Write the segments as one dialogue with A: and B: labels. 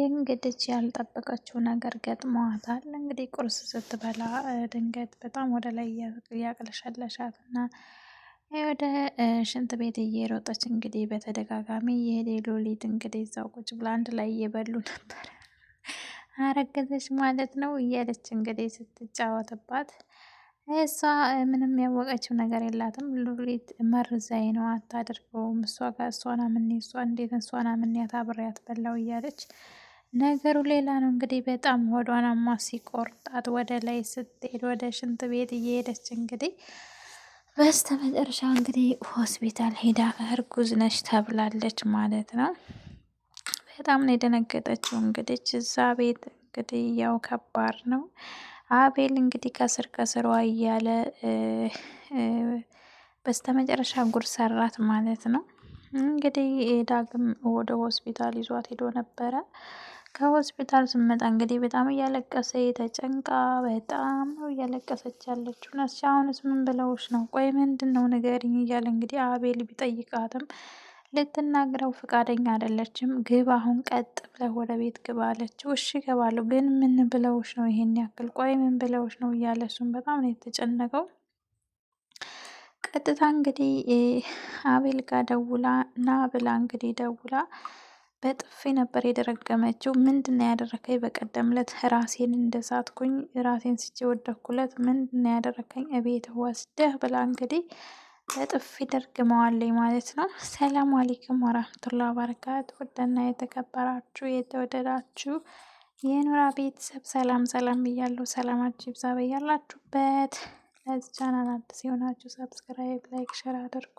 A: እንግዲህ ያልጠበቀችው ነገር ገጥሟታል። እንግዲህ ቁርስ ስትበላ ድንገት በጣም ወደ ላይ እያቅለሸለሻት እና ወደ ሽንት ቤት እየሮጠች እንግዲህ በተደጋጋሚ የሄደ ሉሊት እንግዲህ እዛው ቁጭ ብላ አንድ ላይ እየበሉ ነበር። አረገዘች ማለት ነው እያለች እንግዲህ ስትጫወትባት እሷ ምንም ያወቀችው ነገር የላትም። ሉሊት መርዛኝ ነው አታድርገውም፣ እሷ ጋር እሷን አምኔ እሷ እንዴት እሷን አምኔያት አብሬያት በላው እያለች ነገሩ ሌላ ነው። እንግዲህ በጣም ሆዷናማ ሲቆርጣት ወደ ላይ ስትሄድ ወደ ሽንት ቤት እየሄደች እንግዲህ በስተ መጨረሻ እንግዲህ ሆስፒታል ሄዳ እርጉዝ ነች ተብላለች ማለት ነው። በጣም ነው የደነገጠችው። እንግዲህ እዛ ቤት እንግዲህ ያው ከባድ ነው። አቤል እንግዲህ ከስር ከስሯ እያለ በስተመጨረሻ ጉድ ሰራት ማለት ነው። እንግዲህ ዳግም ወደ ሆስፒታል ይዟት ሄዶ ነበረ። ከሆስፒታል ስመጣ እንግዲህ በጣም እያለቀሰ ተጨንቃ በጣም ነው እያለቀሰች ያለችው። ነስቻ አሁንስ ምን ብለውሽ ነው? ቆይ ምንድን ነው ንገሪኝ እያለ እንግዲህ አቤል ቢጠይቃትም ልትናግረው ፈቃደኛ አይደለችም። ግባ አሁን ቀጥ ብለህ ወደ ቤት ግባ አለችው። እሺ እገባለሁ፣ ግን ምን ብለውሽ ነው ይሄን ያክል? ቆይ ምን ብለውሽ ነው እያለ እሱም በጣም ነው የተጨነቀው። ቀጥታ እንግዲህ አቤል ጋር ደውላ ና ብላ እንግዲህ ደውላ በጥፊ ነበር የደረገመችው። ምንድነው ያደረከኝ? በቀደም ለት ራሴን እንደሳትኩኝ ራሴን ስቼ ወደኩለት። ምንድነው ያደረከኝ? እቤት ወስደህ ብላ እንግዲህ በጥፊ ደርግመዋለኝ ማለት ነው። ሰላም አለይኩም ወራህመቱላሂ ወበረካቱ። ውድና የተከበራችሁ የተወደዳችሁ የኑራ ቤተሰብ ሰላም ሰላም ብያለሁ። ሰላማችሁ ይብዛ በያላችሁበት። ለዚህ ቻናል አዲስ የሆናችሁ ሰብስክራይብ፣ ላይክ፣ ሸር አድርጉ።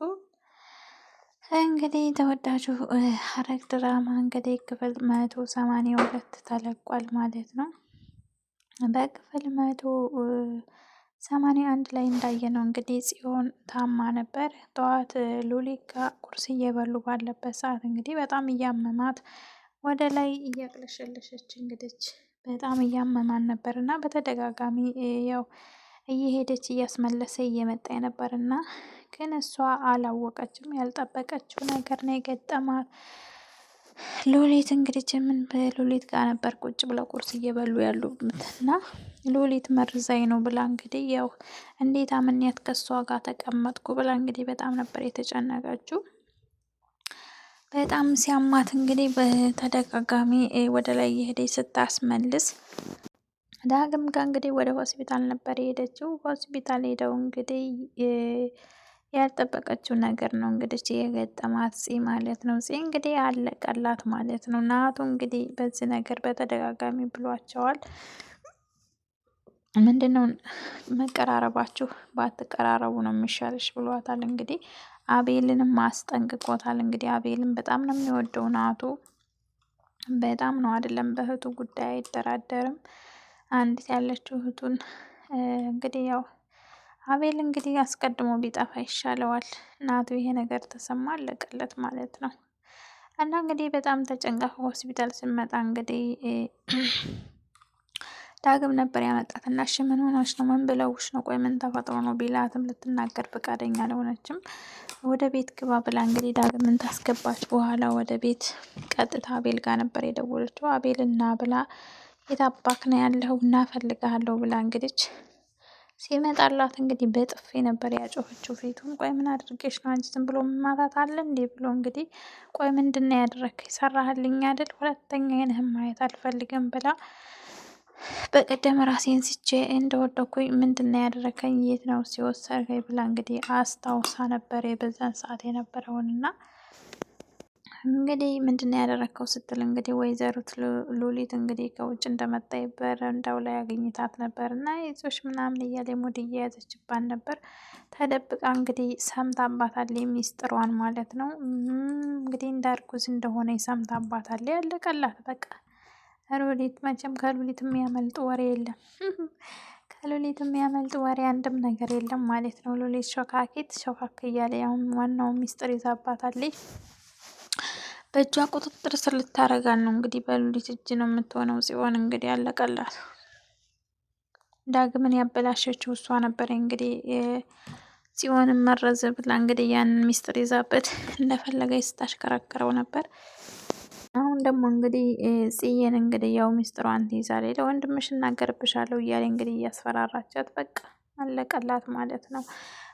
A: እንግዲህ ተወዳጁ ሐረግ ድራማ እንግዲህ ክፍል 182 ተለቋል ማለት ነው። በክፍል 181 ላይ እንዳየነው እንግዲህ ጽዮን ታማ ነበር። ጠዋት ሉሊት ጋር ቁርስ እየበሉ ባለበት ሰዓት እንግዲህ በጣም እያመማት ወደ ላይ እያቅለሸለሸች እንግዲህ በጣም እያመማን ነበር እና በተደጋጋሚ ያው እየሄደች እያስመለሰ እየመጣ ነበር እና ግን እሷ አላወቀችም። ያልጠበቀችው ነገር ነው የገጠማት። ሉሊት እንግዲህ ምን በሉሊት ጋር ነበር ቁጭ ብለው ቁርስ እየበሉ ያሉት እና ሉሊት መርዛኝ ነው ብላ እንግዲህ ያው እንዴት አምንያት ከሷ ጋር ተቀመጥኩ ብላ እንግዲህ በጣም ነበር የተጨነቀችው። በጣም ሲያማት እንግዲህ በተደጋጋሚ ወደ ላይ የሄደች ስታስመልስ ዳግም ጋር እንግዲህ ወደ ሆስፒታል ነበር የሄደችው። ሆስፒታል ሄደው እንግዲህ ያልጠበቀችው ነገር ነው እንግዲህ የገጠማት ማለት ነው። እንግዲህ አለቀላት ማለት ነው። ናቱ እንግዲህ በዚህ ነገር በተደጋጋሚ ብሏቸዋል። ምንድነው መቀራረባችሁ ባትቀራረቡ ነው የሚሻልሽ ብሏታል። እንግዲህ አቤልንም አስጠንቅቆታል። እንግዲህ አቤልን በጣም ነው የሚወደው ናቱ። በጣም ነው አይደለም፣ በእህቱ ጉዳይ አይደራደርም። አንዲት ያለችው እህቱን እንግዲህ ያው አቤል እንግዲህ አስቀድሞ ቢጠፋ ይሻለዋል። ናቱ ይሄ ነገር ተሰማ አለቀለት ማለት ነው። እና እንግዲህ በጣም ተጨንቃ ሆስፒታል ስመጣ እንግዲህ ዳግም ነበር ያመጣት እና እሺ ምን ሆነሽ ነው? ምን ብለውሽ ነው? ቆይ ምን ተፈጥሮ ነው ቢላትም ልትናገር ፈቃደኛ አልሆነችም። ወደ ቤት ግባ ብላ እንግዲህ ዳግምን ታስገባች በኋላ ወደ ቤት ቀጥታ አቤል ጋር ነበር የደወለችው። አቤል እና ብላ የታባክ ነው ያለው እና ፈልግሃለሁ ብላ እንግዲህ ሲመጣላት እንግዲህ በጥፊ ነበር ያጮኸችው ፊቱን። ቆይ ምን አድርጌሽ ነው? አንቺ ዝም ብሎ ማታት አለ እንዴ ብሎ እንግዲህ ቆይ ምንድነው ያደረግከኝ? ሰራህልኝ አይደል? ሁለተኛ አይንህም ማየት አልፈልግም ብላ በቀደም ራሴን ስቼ እንደወደኩኝ ምንድነው ያደረከኝ? የት ነው ሲወሰድከኝ? ብላ እንግዲህ አስታውሳ ነበር በዛን ሰዓት የነበረውን እና እንግዲህ ምንድነው ያደረከው ስትል እንግዲህ ወይዘሮት ሉሊት እንግዲህ ከውጭ እንደመጣ በረንዳው ላይ አገኝታት ነበር እና ይዞሽ ምናምን እያለ ሙድ እየያዘችባን ነበር። ተደብቃ እንግዲህ ሰምታባታለች ሚስጥሯን ማለት ነው። እንግዲህ እንዳርጉዝ እንደሆነ ሰምታባታለች። ያለቀላት በቃ ሉሊት መቼም ከሉሊት የሚያመልጥ ወሬ የለም። ከሉሊት የሚያመልጥ ወሬ አንድም ነገር የለም ማለት ነው። ሉሊት ሾካኪት ሾካክ እያለ ያሁን ዋናው ሚስጥር ይዛባታለች። በእጇ ቁጥጥር ስር ልታረጋን ነው እንግዲህ በሉሊት እጅ ነው የምትሆነው። ጽዮን እንግዲህ ያለቀላት። ዳግምን ያበላሸችው እሷ ነበር እንግዲህ ጽዮንን መረዘ ብላ እንግዲህ ያንን ሚስጥር ይዛበት እንደፈለገች ስታሽከረክረው ነበር። አሁን ደግሞ እንግዲህ ጽዬን እንግዲህ ያው ሚስጥሯን ትይዛለች። ለወንድምሽ እናገርብሻለሁ እያለ እንግዲህ እያስፈራራቻት በቃ አለቀላት ማለት ነው።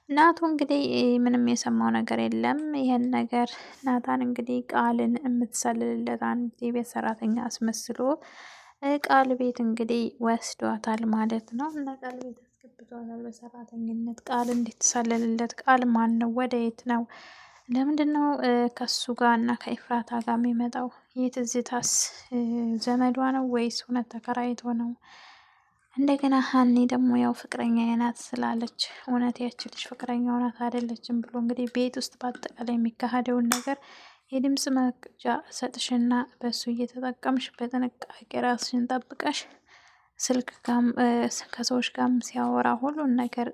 A: ናቱ እንግዲህ ምንም የሰማው ነገር የለም። ይሄን ነገር ናታን እንግዲህ ቃልን የምትሰልልለት አንድ የቤት ሰራተኛ አስመስሎ ቃል ቤት እንግዲህ ወስዷታል ማለት ነው። እና ቃል ቤት አስገብቷታል በሰራተኝነት ቃል እንድትሰልልለት። ቃል ማን ነው? ወደ የት ነው? ለምንድን ነው ከሱ ጋር እና ከኤፍራታ ጋር የሚመጣው? የትዝታስ ዘመዷ ነው ወይስ እውነት ተከራይቶ ነው? እንደገና ሀኒ ደግሞ ያው ፍቅረኛ ናት ስላለች እውነት ያች ልጅ ፍቅረኛ ናት አይደለችም ብሎ እንግዲህ ቤት ውስጥ በአጠቃላይ የሚካሄደውን ነገር የድምፅ መቅጃ ሰጥሽና በሱ እየተጠቀምሽ በጥንቃቄ ራስሽን ጠብቀሽ ስልክ ጋም ከሰዎች ጋርም ሲያወራ ሁሉን ነገር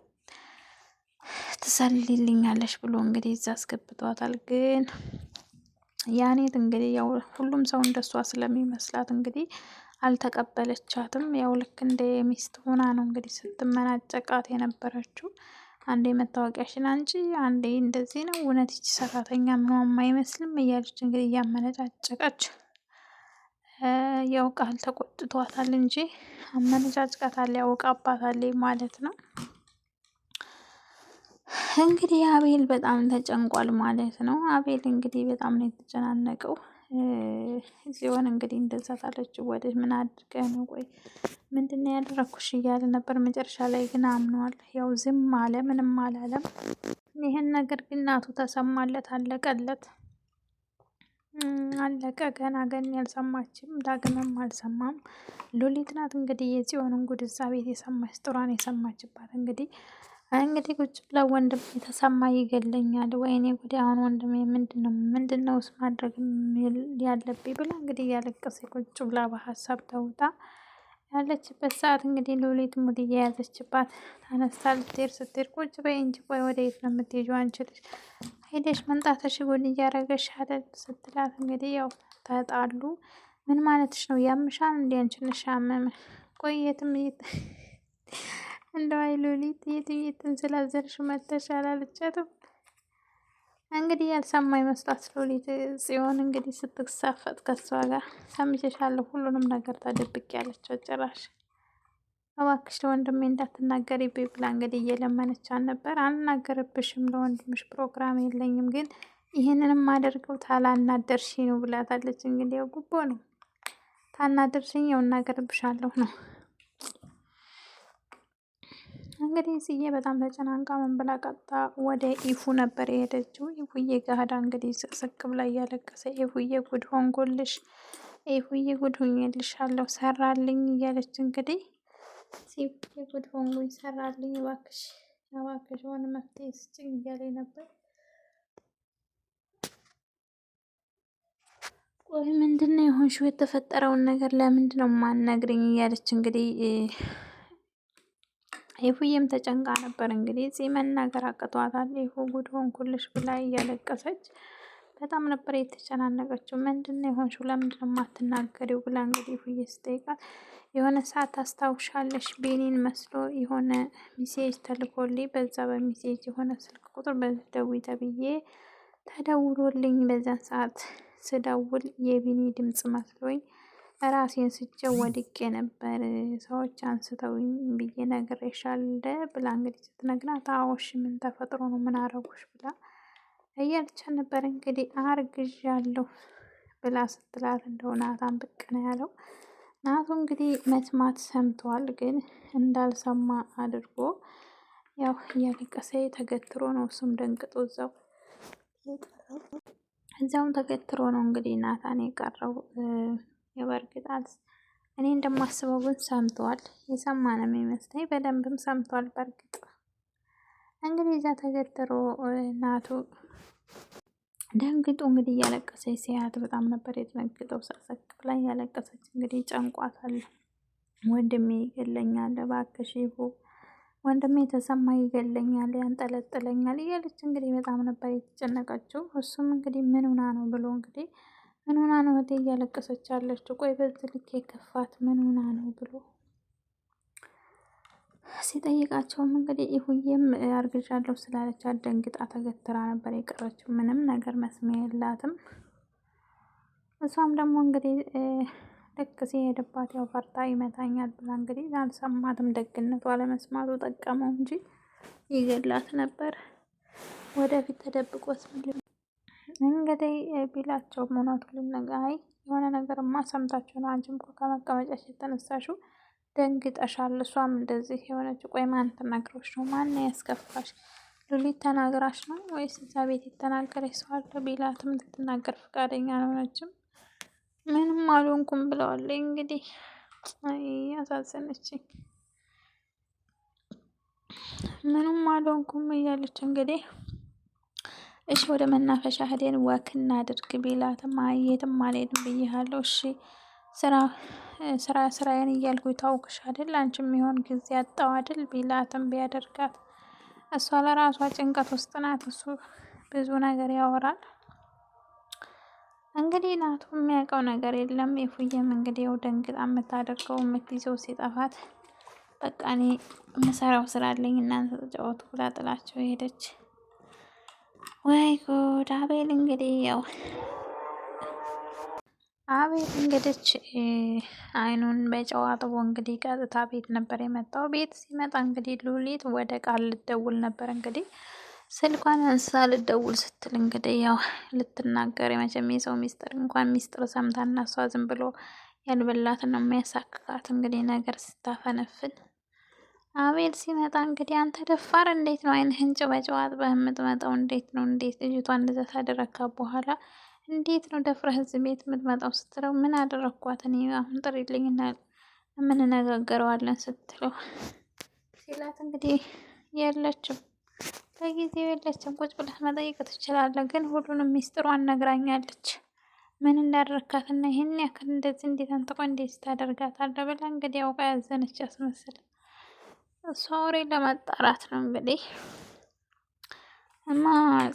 A: ትሰልልኛለሽ ብሎ እንግዲህ እዛ አስገብቷታል። ግን ያኔት እንግዲህ ያው ሁሉም ሰው እንደሷ ስለሚመስላት እንግዲህ አልተቀበለቻትም። ያው ልክ እንደ ሚስት ሆና ነው እንግዲህ ስትመናጨቃት የነበረችው። አንዴ መታወቂያሽን አንቺ፣ አንዴ እንደዚህ ነው፣ እውነት ይቺ ሰራተኛ ምንም አይመስልም እያለች እንግዲህ እያመነጫጨቀች ያው ቃል ተቆጥቷታል እንጂ አመነጫጭቃታል፣ ያውቃባታል ማለት ነው። እንግዲህ አቤል በጣም ተጨንቋል ማለት ነው። አቤል እንግዲህ በጣም ነው የተጨናነቀው። ሲሆን እንግዲህ እንደዛ ታለችው ወደ ምን አድርገህ ነው? ቆይ ምንድን ነው ያደረኩሽ እያለ ነበር። መጨረሻ ላይ ግን አምኗል። ያው ዝም አለ፣ ምንም አላለም። ይህን ነገር ግን እናቱ ተሰማለት፣ አለቀለት፣ አለቀ። ገና ገን ያልሰማችም ዳግምም አልሰማም። ሉሊት ናት እንግዲህ የጽዮንን ጉድ እዛ ቤት የሰማች ጥሯን የሰማችባት እንግዲህ ቁጭ ብላ ወንድም የተሰማ ይገለኛል፣ ወይኔ ጉዴ፣ አሁን ወንድሜ ምንድነውስ ማድረግ ያለብኝ ብላ እንግዲህ እያለቀሰ ቁጭ ብላ በሀሳብ ተውጣ ያለችበት ሰዓት እንግዲህ ሉሊት ሙድ እየያዘችባት ተነስታ ልትሄድ ስትሄድ ቁጭ በይ እንጂ ቆይ ወደ የት ነው የምትሄጂው? አንቺ ልጅ ሄደሽ መምጣትሽ ጉድ እያረገሽ አይደል ስትላት እንግዲህ ያው ተጣሉ። ምን ማለትሽ ነው? ያምሻል እንዴ? አንቺ ነሽ ያመመ? ቆይ የትም እንደው አይ ሉሊት የትም ስላዘርሽ መተሻል አለቻትም። እንግዲህ ያልሰማኝ መስሏት ሉሊት ጽዮን እንግዲህ ስትሳፈጥ ከሷ ጋር ሰምቼሻለሁ፣ ሁሉንም ነገር ተደብቅ ያለችው ጭራሽ እባክሽ ለወንድሜ እንዳትናገሪ ብላ እንግዲህ እየለመነቻት ነበር። አልናገርብሽም፣ ለወንድምሽ ፕሮግራም የለኝም፣ ግን ይህንንም አደርገው ታላናደርሽ ነው ብላታለች። እንግዲህ ያው ጉቦ ነው፣ ታናደርሽኝ ያው እናገርብሻለሁ ነው። እንግዲህ ጽዬ በጣም ተጨናንቃ ምን ብላ ቀጥታ ወደ ኢፉ ነበር የሄደችው። ኢፉዬ ጋዳ እንግዲህ ስቅስቅ ብላ እያለቀሰ ኢፉዬ ጉድ ሆንኩልሽ፣ ኢፉዬ ጉድ ሆኜልሻለሁ፣ ሰራልኝ እያለች እንግዲህ ኢፉዬ ጉድ ሆንኩኝ፣ ሰራልኝ፣ እባክሽ እባክሽ የሆነ መፍትሄ ስጭኝ እያለ ነበር። ቆይ ምንድነው የሆንሽው? የተፈጠረውን ነገር ለምንድነው ማነግርኝ? እያለች እንግዲህ ኤፉዬም ተጨንቃ ነበር። እንግዲህ እዚህ መናገር አቅቷታል። ኤፉ ጉድ ሆንኩልሽ ብላ እያለቀሰች በጣም ነበር የተጨናነቀችው። ምንድነው የሆንሽው? ለምንድነው የማትናገሪው? ብላ እንግዲህ ኤፉዬ ስጠይቃት የሆነ ሰዓት ታስታውሻለሽ? ቤኒን መስሎ የሆነ ሚሴጅ ተልኮልኝ በዛ በሚሴጅ የሆነ ስልክ ቁጥር በደውይ ተብዬ ተደውሎልኝ በዛን ሰዓት ስደውል የቢኒ ድምጽ መስሎኝ ራሴን ስቼ ወድቄ ነበር፣ ሰዎች አንስተውኝ ብዬ ነግሬሻለሁ ብላ እንግዲህ ስትነግራት አዎሽ ምን ተፈጥሮ ነው? ምን አረጉሽ? ብላ እያለች ነበር። እንግዲህ አርግዣለሁ ብላ ስትላት እንደው ናታን ብቅ ነው ያለው። ናቱ እንግዲህ መስማት ሰምቷል፣ ግን እንዳልሰማ አድርጎ ያው እያለቀሰ ተገትሮ ነው እሱም ደንግጦ እዛውም ተገትሮ ነው እንግዲህ ናታን የቀረው። የበርግጣት እኔ እንደማስበው ግን ሰምቷል፣ የሰማ ነው የሚመስለኝ፣ በደንብም ሰምቷል። በእርግጥ እንግዲህ እዛ ተገትሮ ናቱ ደንግጦ እንግዲህ እያለቀሰች ሲያት በጣም ነበር የተነግጠው። ሰቅሰቅ ብላ እያለቀሰች እንግዲህ ጨንቋታል። ወንድሜ ይገለኛል፣ እባክሽ ይሁ ወንድሜ ተሰማ ይገለኛል፣ ያንጠለጥለኛል እያለች እንግዲህ በጣም ነበር የተጨነቀችው። እሱም እንግዲህ ምን ሆና ነው ብሎ እንግዲህ ምን ሆና ነው እህቴ እያለቀሰች ያለችው? ቆይ በዚህ ልክ የከፋት ምን ሆና ነው ብሎ ሲጠይቃቸውም እንግዲህ ይሁዬም አርግዣለሁ ስላለች አደንግጣ ተገትራ ነበር የቀረችው። ምንም ነገር መስሚያ የላትም። እሷም ደግሞ እንግዲህ ልክ ሲሄድባት ያው ፈርታ ይመታኛል ብላ እንግዲህ አልሰማትም። ደግነቱ አለመስማቱ ጠቀመው እንጂ ይገላት ነበር። ወደፊት ተደብቆት እንግዲህ ቢላቸው እውነቱን ልነግርህ የሆነ ነገርማ ሰምታችሁ ነው። አንቺም እኮ ከመቀመጫሽ የተነሳሽው ደንግጠሻል። እሷም እንደዚህ የሆነች ቆይ ማን ተናግሮሽ ነው? ማን ያስከፋሽ? ሉሊት ተናግራሽ ነው ወይስ እዛ ቤት የተናገረች ሰው አለ? ቢላትም ልትናገር ፈቃደኛ አልሆነችም። ምንም አልሆንኩም ብለዋለች። እንግዲህ አሳዘነችኝ። ምንም አልሆንኩም እያለች እንግዲህ እሺ ወደ መናፈሻ ሄደን ወክ እናድርግ ቢላትም አይ የትም አልሄድም ብዬሃለሁ። እሺ ስራዬን እያልኩ ታውቅሽ አይደል? አንቺ የሚሆን ጊዜ አጣው አይደል? ቢላትም ቢያደርጋት እሷ ለራሷ ጭንቀት ውስጥ ናት። እሱ ብዙ ነገር ያወራል። እንግዲህ ናቱ የሚያውቀው ነገር የለም። የፉየም እንግዲህ ያው ደንግጣ የምታደርገው የምትይዘው ሲጠፋት በቃ እኔ የምሰራው ስራ አለኝ እናንተ ተጫወቱ ብላ ጥላቸው ሄደች። ወይ ጉድ! አቤል እንግዲህ ያው አይኑን በጨው አጥቦ እንግዲህ ቀጥታ ቤት ነበር የመጣው። ቤት ሲመጣ እንግዲህ ሉሊት ወደ ቃል ልትደውል ነበር። እንግዲህ ስልኳን አንስታ ልትደውል ስትል እንግዲህ ያው ልትናገር የመቼም የሰው ሚስጥር እንኳን ሚስጥር ሰምታና እሷ ዝም ብሎ ያልበላትን ነው የሚያሳክካት። እንግዲህ ነገር ስታፈነፍን አቤል ሲመጣ እንግዲህ አንተ ደፋር እንዴት ነው አይንህን ጭው በጨው አጥበህ የምትመጣው? እንዴት ነው ልጅቷ እንደዛ ታደረካ በኋላ እንዴት ነው ደፍረህ እዚህ ቤት የምትመጣው? ስትለው ምን አደረግኳት እኔ? አሁን ጥሪልኝና የምንነጋገረዋለን ስትለው ሲላት እንግዲህ የለችም፣ ለጊዜው የለችም፣ ቁጭ ብለህ መጠየቅ ትችላለህ፣ ግን ሁሉንም ሚስጥሯን ነግራኛለች። ምን እንዳደረካትና ይህን ያክል እንደዚህ እንዴት አንተ ቆይ እንዴት ታደርጋታለህ? ብላ እንግዲህ አውቃ ያዘነች ያስመስል እሷ ወሬ ለማጣራት ነው እንግዲህ እና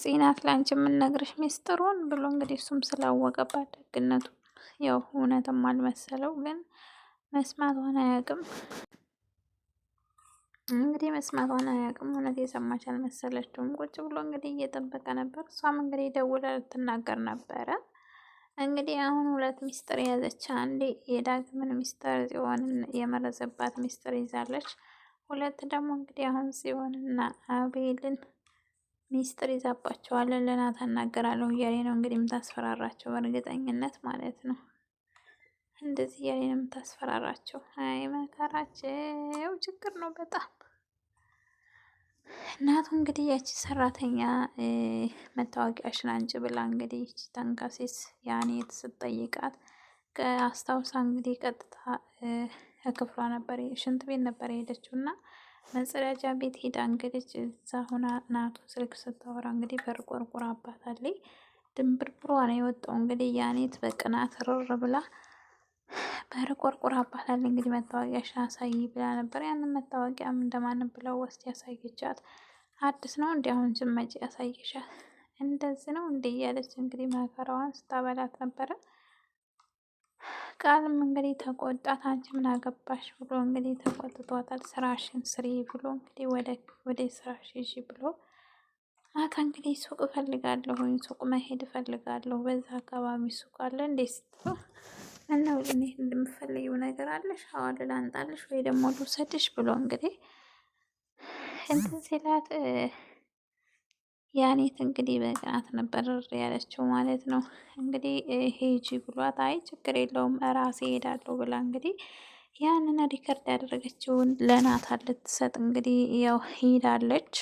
A: ጽናት ላንቺ የምንነግርሽ ሚስጥሩን ብሎ እንግዲህ እሱም ስላወቀባት ደግነቱ ያው እውነትም አልመሰለው፣ ግን መስማቷን አያውቅም። እንግዲህ መስማቷን አያውቅም። እውነት የሰማች አልመሰለችውም። ቁጭ ብሎ እንግዲህ እየጠበቀ ነበር። እሷም እንግዲህ ደውላ ልትናገር ነበረ። እንግዲህ አሁን ሁለት ሚስጥር የያዘች፣ አንዴ የዳግምን ሚስጥር ጽዮንን የመረዘባት ሚስጥር ይዛለች። ሁለት ደግሞ እንግዲህ አሁን ጽዮንና አቤልን ሚስጥር ይዛባቸዋለን። ለናት እናገራለሁ እያሌ ነው እንግዲህ የምታስፈራራቸው በእርግጠኝነት ማለት ነው። እንደዚህ እያሌ ነው የምታስፈራራቸው። አይ መከራቸው ችግር ነው በጣም። እናቱ እንግዲህ ያቺ ሰራተኛ መታወቂያሽን አንጭ ብላ እንግዲህ ይቺ ተንከሲስ ያኔት ስትጠይቃት አስታውሳ እንግዲህ ቀጥታ ክፍሏ ነበር ሽንት ቤት ነበር የሄደችው እና መጸዳጃ ቤት ሄዳ እንግዲህ እዛ ሆና ናቱ ስልክ ስታወራ እንግዲህ በር ቆርቁራ አባታለች። ድንብርብሯ ነው የወጣው። እንግዲህ ያኔት በቅናት ርር ብላ በር ቆርቁራ አባታለች። እንግዲህ መታወቂያሽን አሳይ ብላ ነበር። ያንን መታወቂያም እንደማንም ብለው ወስድ ያሳየቻት። አዲስ ነው እንዲ አሁን ስትመጪ ያሳይሻል እንደዚህ ነው እንዴ እያለች እንግዲህ መከራዋን ስታበላት ነበረ። ቃልም እንግዲህ ተቆጣት። አንቺ ምን አገባሽ ብሎ እንግዲህ ተቆጥቷታል። ስራሽን ስሪ ብሎ እንግዲህ ወደ ስራሽ ይዤ ብሎ ማታ እንግዲህ ሱቅ እፈልጋለሁኝ፣ ሱቅ መሄድ እፈልጋለሁ፣ በዛ አካባቢ ሱቅ አለ እንዴ ስትለው ምነው እኔ እንደምፈልጊው ነገር አለሽ? አዋል ላንጣልሽ ወይ ደግሞ ልውሰድሽ ብሎ እንግዲህ እንትን ሲላት ያኔት እንግዲህ በቅናት ነበር ያለችው ማለት ነው። እንግዲህ ሄጂ ብሏት አይ ችግር የለውም እራሴ ሄዳለሁ ብላ እንግዲህ ያንን ሪከርድ ያደረገችውን ለናታን ልትሰጥ እንግዲህ ያው ሄዳለች።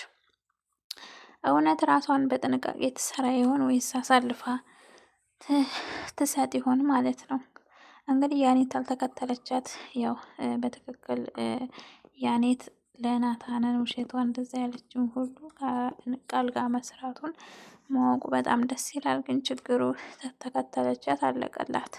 A: እውነት ራሷን በጥንቃቄ ትሰራ ይሆን ወይስ አሳልፋ ትሰጥ ይሆን ማለት ነው። እንግዲህ ያኔት አልተከተለቻት። ያው በትክክል ያኔት ለናታንን ውሸቷን እንደዛ ያለችውን ሁሉ ቃል ጋር መስራቱን ማወቁ በጣም ደስ ይላል። ግን ችግሩ ተከተለቻት አለቀላት።